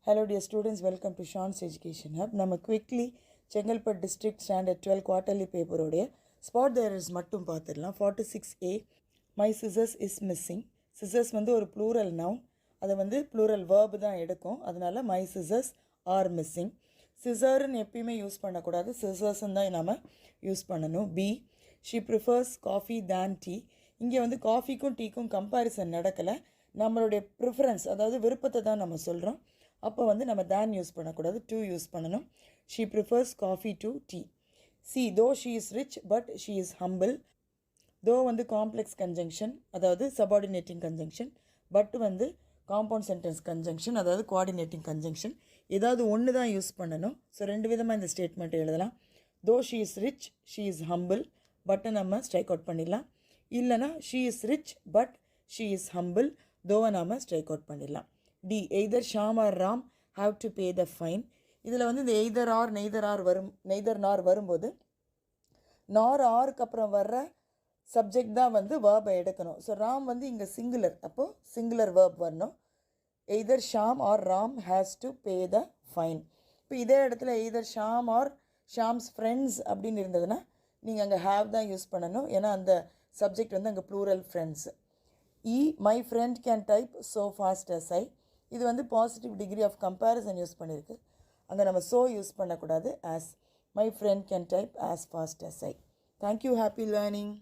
Hello dear students, welcome to Sean's Education Hub. நம்ம quickly Chengalpet District Standard 12 quarterly paper உடைய spot the errors மட்டும் பார்த்துடலாம். 46A, my scissors is missing. Scissors வந்து ஒரு plural noun, அது வந்து plural verb தான் எடுக்கும், அதனால my scissors are missing. Scissorன்னு எப்பயுமே யூஸ் பண்ணக்கூடாது, scissorsன்னு தான் நம்ம யூஸ் பண்ணணும். B, she prefers coffee than tea. இங்கே வந்து காஃபிக்கும் டீக்கும் கம்பேரிசன் நடக்கலை, நம்மளுடைய ப்ரிஃபரன்ஸ் அதாவது விருப்பத்தை தான் நம்ம சொல்கிறோம். அப்போ வந்து நம்ம தேன் யூஸ் பண்ணக்கூடாது, டூ யூஸ் பண்ணணும். She prefers coffee to tea. C, தோ she is rich but she is humble. தோ வந்து காம்ப்ளெக்ஸ் கன்ஜங்ஷன், அதாவது சபார்டினேட்டிங் கன்ஜங்ஷன். பட் வந்து காம்பவுண்ட் சென்டென்ஸ் கன்ஜங்ஷன், அதாவது கோஆர்டினேட்டிங் கன்ஜங்ஷன். ஏதாவது ஒன்று தான் யூஸ் பண்ணணும். ஸோ ரெண்டு விதமாக இந்த ஸ்டேட்மெண்ட்டை எழுதலாம். Though she is rich, she is humble, பட்டை நம்ம ஸ்ட்ரைக் அவுட் பண்ணிடலாம். இல்லைனா she is rich but she is humble, தோவை நாம் ஸ்ட்ரைக் அவுட் பண்ணிடலாம். D, either Sham or Ram have to pay the fine. இதில் வந்து இந்த எய்தர் ஆர் நெய்தர் நார் வரும்போது நார் ஆருக்கு அப்புறம் வர்ற சப்ஜெக்ட் தான் வந்து வேர்பை எடுக்கணும். ஸோ ராம் வந்து இங்கே சிங்குலர், அப்போது சிங்குலர் வேர்ப் வரணும். Either Sham or Ram has to pay the fine. இப்போ இதே இடத்துல either Sham or Sham's friends அப்படின்னு இருந்ததுன்னா நீங்கள் அங்கே ஹேவ் தான் யூஸ் பண்ணணும், ஏன்னா அந்த சப்ஜெக்ட் வந்து அங்கே plural friends. E, my friend can type so fast as I. இது வந்து positive degree of comparison use பண்ணியிருக்கு, அங்கே நம்ம ஸோ யூஸ் பண்ணக்கூடாது. As, my friend can type as fast as I. Thank you, happy learning.